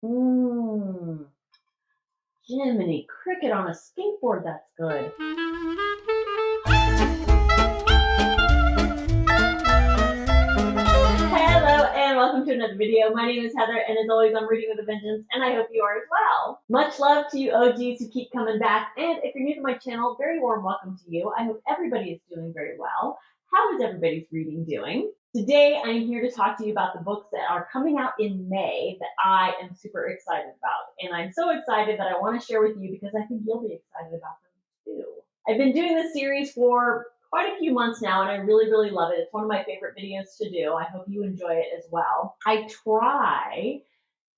Mmm. Jiminy Cricket on a skateboard, that's good. Hello and welcome to another video. My name is Heather and as always I'm reading with a vengeance and I hope you are as well. Much love to you OGs who keep coming back, and if you're new to my channel, very warm welcome to you. I hope everybody is doing very well. How is everybody's reading doing? Today I am here to talk to you about the books that are coming out in May that I am super excited about. And I'm so excited that I want to share with you because I think you'll be excited about them too. I've been doing this series for quite a few months now and I really love it. It's one of my favorite videos to do. I hope you enjoy it as well. I try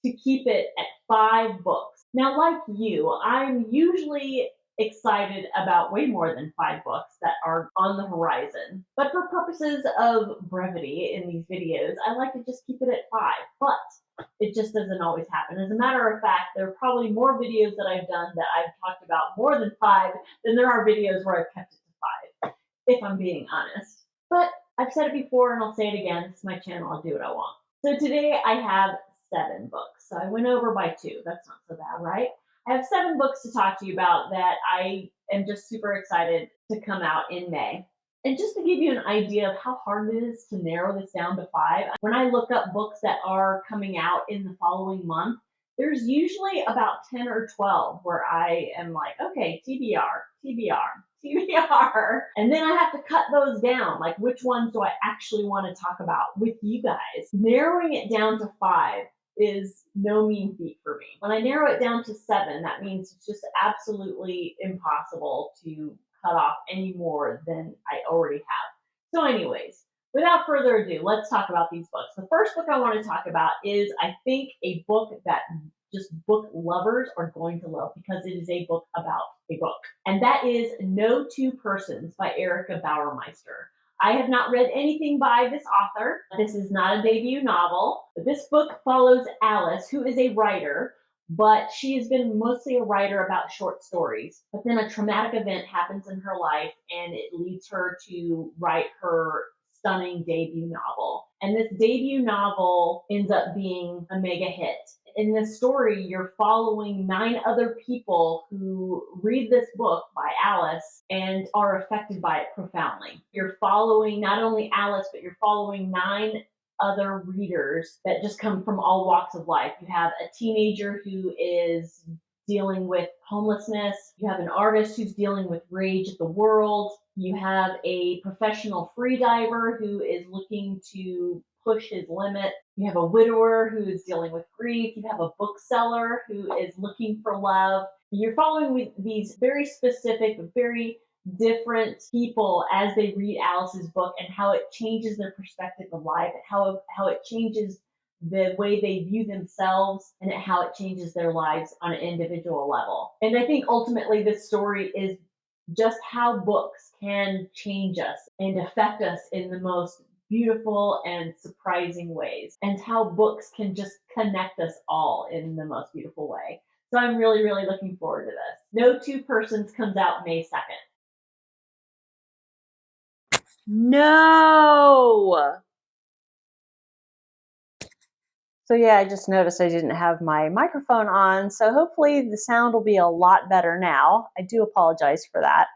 to keep it at 5 books. Now, like you, I'm usually excited about way more than 5 books that are on the horizon. But for purposes of brevity in these videos, I like to just keep it at 5. But it just doesn't always happen. As a matter of fact, there are probably more videos that I've done that I've talked about more than 5 than there are videos where I've kept it to 5, if I'm being honest. But I've said it before and I'll say it again. It's my channel. I'll do what I want. So today I have 7 books. So I went over by 2. That's not so bad, right? I have 7 books to talk to you about that I am just super excited to come out in May. And just to give you an idea of how hard it is to narrow this down to 5, when I look up books that are coming out in the following month, there's usually about 10 or 12 where I am like, okay, TBR, TBR. And then I have to cut those down. Like, which ones do I actually want to talk about with you guys? Narrowing it down to 5 is no mean feat for me. When I narrow it down to 7, that means it's just absolutely impossible to cut off any more than I already have. So anyways, without further ado, let's talk about these books. The first book I want to talk about is, I think, a book that just book lovers are going to love because it is a book about a book. And that is No Two Persons by Erica Bauermeister. I have not read anything by this author. This is not a debut novel. But this book follows Alice, who is a writer, but she has been mostly a writer about short stories. But then a traumatic event happens in her life and it leads her to write her stunning debut novel. And this debut novel ends up being a mega hit. In this story, you're following 9 other people who read this book by Alice and are affected by it profoundly. You're following not only Alice, but you're following 9 other readers that just come from all walks of life. You have a teenager who is dealing with homelessness. You have an artist who's dealing with rage at the world. You have a professional freediver who is looking to push his limit. You have a widower who is dealing with grief. You have a bookseller who is looking for love. You're following these very specific, very different people as they read Alice's book and how it changes their perspective of life, and how it changes the way they view themselves and how it changes their lives on an individual level. And I think ultimately this story is just how books can change us and affect us in the most beautiful and surprising ways, and how books can just connect us all in the most beautiful way. So I'm really looking forward to this. No Two Persons comes out May 2nd. No! So yeah, I just noticed I didn't have my microphone on, so hopefully the sound will be a lot better now. I do apologize for that.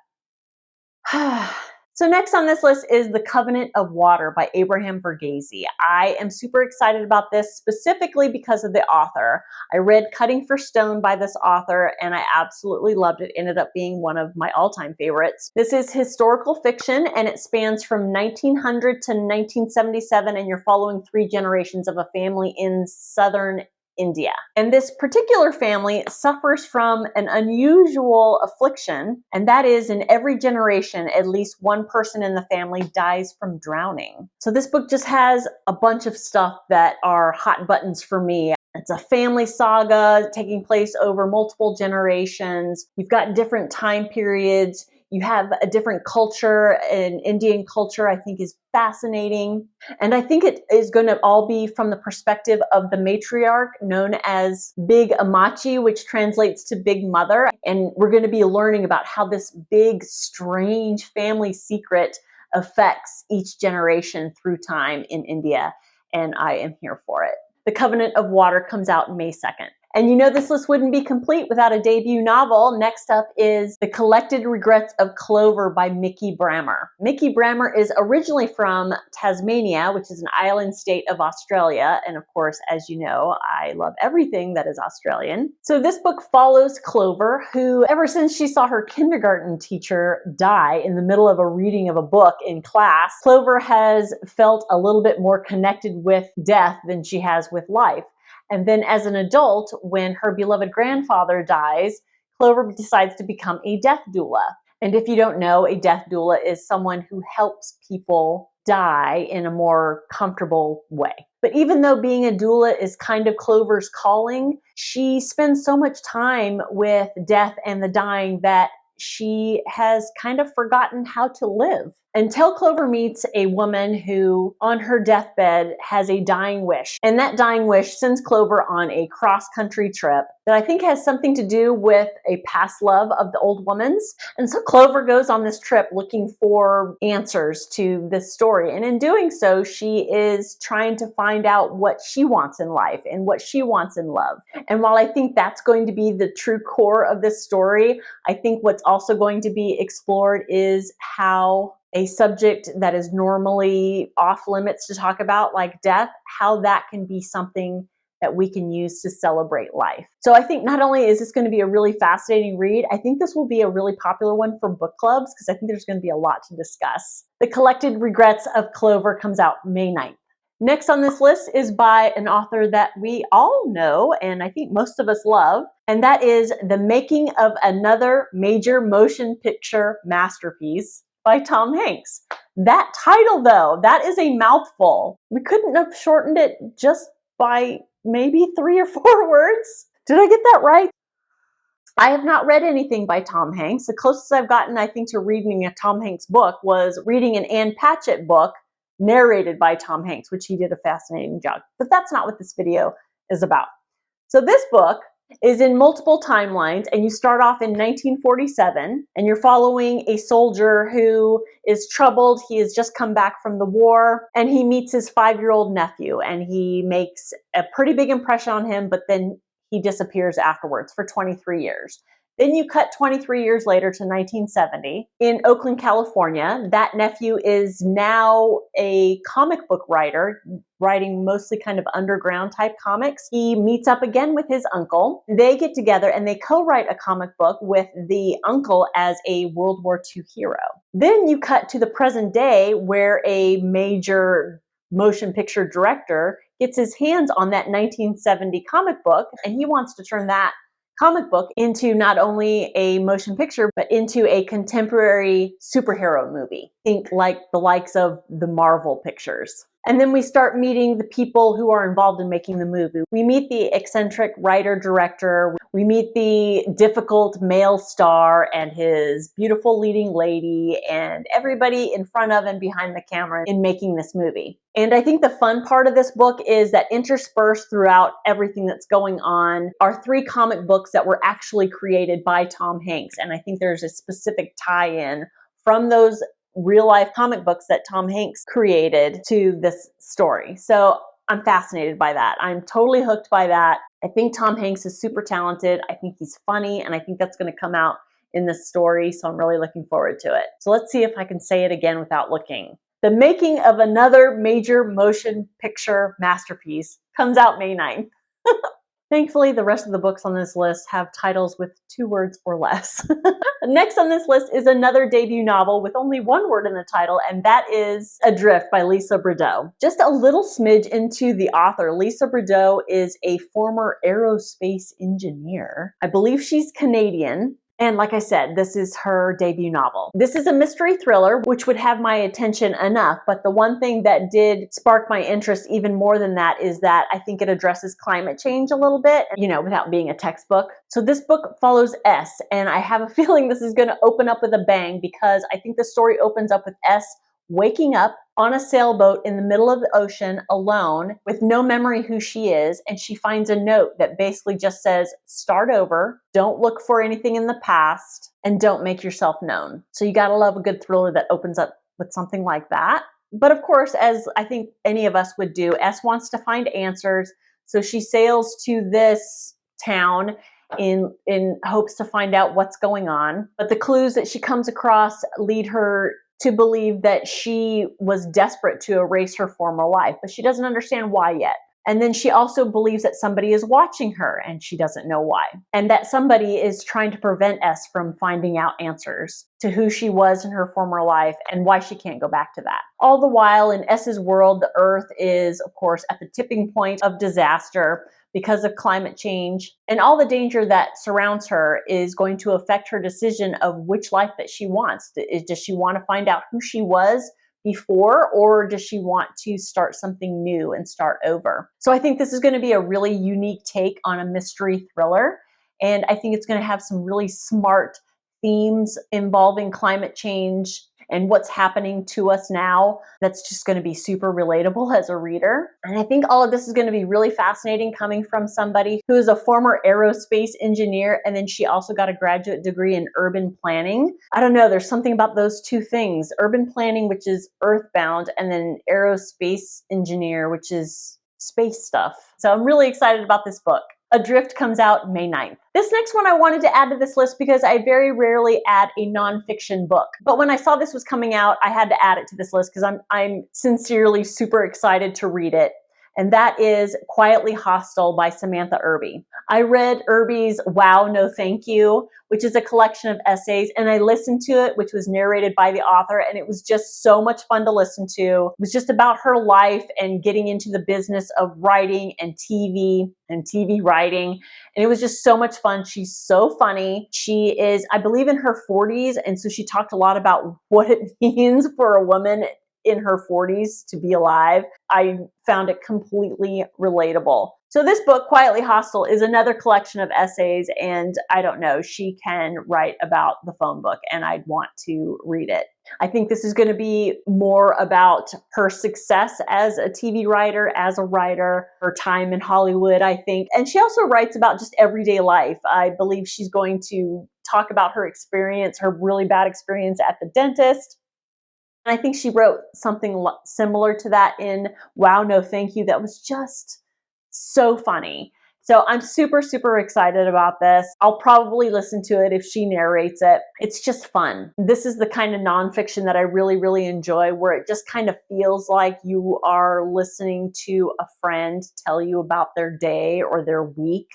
So next on this list is The Covenant of Water by Abraham Verghese. I am super excited about this specifically because of the author. I read Cutting for Stone by this author and I absolutely loved it. It ended up being one of my all-time favorites. This is historical fiction and it spans from 1900 to 1977, and you're following 3 generations of a family in southern India. And this particular family suffers from an unusual affliction, and that is in every generation, at least one person in the family dies from drowning. So this book just has a bunch of stuff that are hot buttons for me. It's a family saga taking place over multiple generations. You've got different time periods. You have a different culture, and Indian culture I think is fascinating. And I think it is going to all be from the perspective of the matriarch known as Big Amachi, which translates to Big Mother. And we're going to be learning about how this big, strange family secret affects each generation through time in India. And I am here for it. The Covenant of Water comes out May 2nd. And you know this list wouldn't be complete without a debut novel. Next up is The Collected Regrets of Clover by Mickey Brammer. Mickey Brammer is originally from Tasmania, which is an island state of Australia. And of course, as you know, I love everything that is Australian. So this book follows Clover, who ever since she saw her kindergarten teacher die in the middle of a reading of a book in class, Clover has felt a little bit more connected with death than she has with life. And then as an adult, when her beloved grandfather dies, Clover decides to become a death doula. And if you don't know, a death doula is someone who helps people die in a more comfortable way. But even though being a doula is kind of Clover's calling, she spends so much time with death and the dying that she has kind of forgotten how to live. Until Clover meets a woman who, on her deathbed, has a dying wish. And that dying wish sends Clover on a cross-country trip that I think has something to do with a past love of the old woman's. And so Clover goes on this trip looking for answers to this story. And in doing so, she is trying to find out what she wants in life and what she wants in love. And while I think that's going to be the true core of this story, I think what's also going to be explored is how a subject that is normally off limits to talk about, like death, how that can be something that we can use to celebrate life. So I think not only is this going to be a really fascinating read, I think this will be a really popular one for book clubs because I think there's going to be a lot to discuss. The Collected Regrets of Clover comes out May 9th. Next on this list is by an author that we all know and I think most of us love, and that is The Making of Another Major Motion Picture Masterpiece by Tom Hanks. That title, though, that is a mouthful. We couldn't have shortened it just by maybe 3 or 4 words. Did I get that right? I have not read anything by Tom Hanks. The closest I've gotten, I think, to reading a Tom Hanks book was reading an Ann Patchett book narrated by Tom Hanks, which he did a fascinating job. But that's not what this video is about. So this book is in multiple timelines, and you start off in 1947, and you're following a soldier who is troubled. He has just come back from the war, and he meets his 5-year-old nephew, and he makes a pretty big impression on him, but then he disappears afterwards for 23 years. Then you cut 23 years later to 1970 in Oakland, California. That nephew is now a comic book writer, writing mostly kind of underground type comics. He meets up again with his uncle. They get together and they co-write a comic book with the uncle as a World War II hero. Then you cut to the present day where a major motion picture director gets his hands on that 1970 comic book, and he wants to turn that comic book into not only a motion picture, but into a contemporary superhero movie. Think like the likes of the Marvel pictures. And then we start meeting the people who are involved in making the movie. We meet the eccentric writer-director. We meet the difficult male star and his beautiful leading lady and everybody in front of and behind the camera in making this movie. And I think the fun part of this book is that interspersed throughout everything that's going on are 3 comic books that were actually created by Tom Hanks. And I think there's a specific tie-in from those real-life comic books that Tom Hanks created to this story. So I'm fascinated by that. I'm totally hooked by that. I think Tom Hanks is super talented. I think he's funny, and I think that's going to come out in this story, so I'm really looking forward to it. So let's see if I can say it again without looking. The Making of Another Major Motion Picture Masterpiece comes out May 9th. Thankfully, the rest of the books on this list have titles with 2 words or less. Next on this list is another debut novel with only 1 word in the title, and that is Adrift by Lisa Brdeaux. Just a little smidge into the author. Lisa Brdeaux is a former aerospace engineer. I believe she's Canadian. And like I said, this is her debut novel. This is a mystery thriller, which would have my attention enough, but the one thing that did spark my interest even more than that is that I think it addresses climate change a little bit, without being a textbook. So this book follows S, and I have a feeling this is going to open up with a bang because I think the story opens up with S waking up on a sailboat in the middle of the ocean alone with no memory who she is, and she finds a note that basically just says, start over, don't look for anything in the past, and don't make yourself known. So you gotta love a good thriller that opens up with something like that. But of course, as I think any of us would do, S wants to find answers, so she sails to this town in hopes to find out what's going on. But the clues that she comes across lead her to believe that she was desperate to erase her former life, but she doesn't understand why yet. And then she also believes that somebody is watching her and she doesn't know why. And that somebody is trying to prevent S from finding out answers to who she was in her former life and why she can't go back to that. All the while in S's world, the Earth is, of course, at the tipping point of disaster because of climate change. And all the danger that surrounds her is going to affect her decision of which life that she wants. Does she want to find out who she was before, or does she want to start something new and start over? So I think this is going to be a really unique take on a mystery thriller. And I think it's going to have some really smart themes involving climate change and what's happening to us now. That's just going to be super relatable as a reader. And I think all of this is going to be really fascinating coming from somebody who is a former aerospace engineer, and then she also got a graduate degree in urban planning. I don't know, there's something about those two things. Urban planning, which is earthbound, and then aerospace engineer, which is space stuff. So I'm really excited about this book. Adrift comes out May 9th. This next one I wanted to add to this list because I very rarely add a nonfiction book. But when I saw this was coming out, I had to add it to this list because I'm sincerely super excited to read it. And that is Quietly Hostile by Samantha Irby. I read Irby's Wow, No Thank You, which is a collection of essays, and I listened to it, which was narrated by the author, and it was just so much fun to listen to. It was just about her life and getting into the business of writing and TV writing, and it was just so much fun. She's so funny. She is, I believe, in her 40s, and so she talked a lot about what it means for a woman in her 40s to be alive. I found it completely relatable. So this book, Quietly Hostile, is another collection of essays, and I don't know, she can write about the phone book, and I'd want to read it. I think this is going to be more about her success as a TV writer, as a writer, her time in Hollywood, I think. And she also writes about just everyday life. I believe she's going to talk about her experience, her really bad experience at the dentist. And I think she wrote something similar to that in Wow, No Thank You that was just so funny. So I'm super, super excited about this. I'll probably listen to it if she narrates it. It's just fun. This is the kind of nonfiction that I really, really enjoy, where it just kind of feels like you are listening to a friend tell you about their day or their week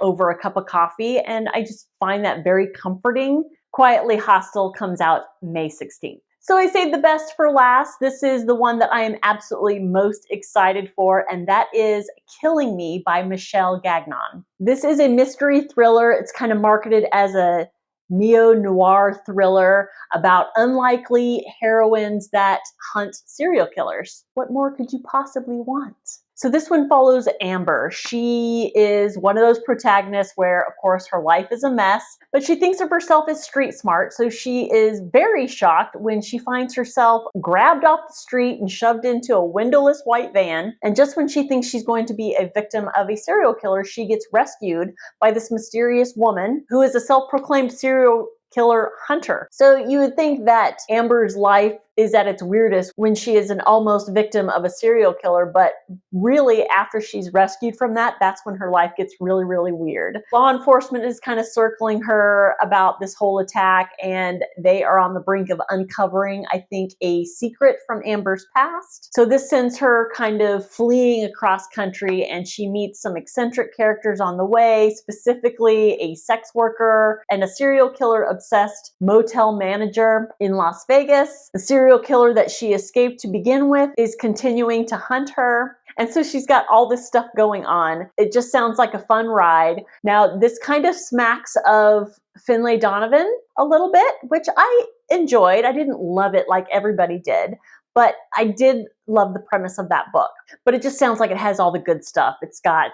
over a cup of coffee. And I just find that very comforting. Quietly Hostile comes out May 16th. So I saved the best for last. This is the one that I am absolutely most excited for, and that is Killing Me by Michelle Gagnon. This is a mystery thriller. It's kind of marketed as a neo-noir thriller about unlikely heroines that hunt serial killers. What more could you possibly want? So this one follows Amber. She is one of those protagonists where, of course, her life is a mess, but she thinks of herself as street smart. So she is very shocked when she finds herself grabbed off the street and shoved into a windowless white van. And just when she thinks she's going to be a victim of a serial killer, she gets rescued by this mysterious woman who is a self-proclaimed serial killer hunter. So you would think that Amber's life is at its weirdest when she is an almost victim of a serial killer, but really after she's rescued from that, that's when her life gets really, really weird. Law enforcement is kind of circling her about this whole attack, and they are on the brink of uncovering, I think, a secret from Amber's past. So this sends her kind of fleeing across country, and she meets some eccentric characters on the way, specifically a sex worker and a serial killer obsessed motel manager in Las Vegas. The serial killer that she escaped to begin with is continuing to hunt her. And so she's got all this stuff going on. It just sounds like a fun ride. Now, this kind of smacks of Finlay Donovan a little bit, which I enjoyed. I didn't love it like everybody did, but I did love the premise of that book. But it just sounds like it has all the good stuff. It's got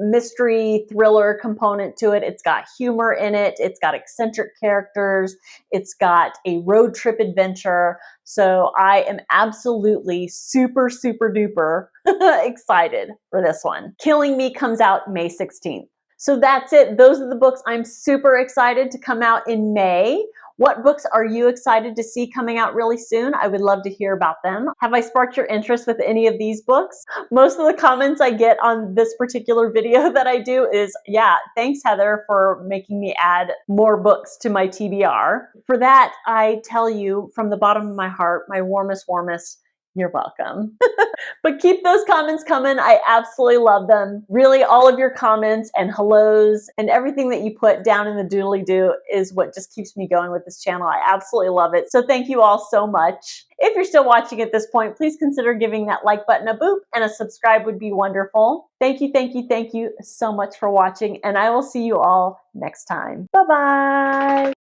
mystery thriller component to it. It's got humor in it. It's got eccentric characters. It's got a road trip adventure. So I am absolutely super, super duper excited for this one. Killing Me comes out May 16th. So that's it. Those are the books I'm super excited to come out in May. What books are you excited to see coming out really soon? I would love to hear about them. Have I sparked your interest with any of these books? Most of the comments I get on this particular video that I do is, yeah, thanks Heather for making me add more books to my TBR. For that, I tell you from the bottom of my heart, my warmest, you're welcome. But keep those comments coming. I absolutely love them. Really, all of your comments and hellos and everything that you put down in the doodly-doo is what just keeps me going with this channel. I absolutely love it. So thank you all so much. If you're still watching at this point, please consider giving that like button a boop, and a subscribe would be wonderful. Thank you so much for watching, and I will see you all next time. Bye-bye.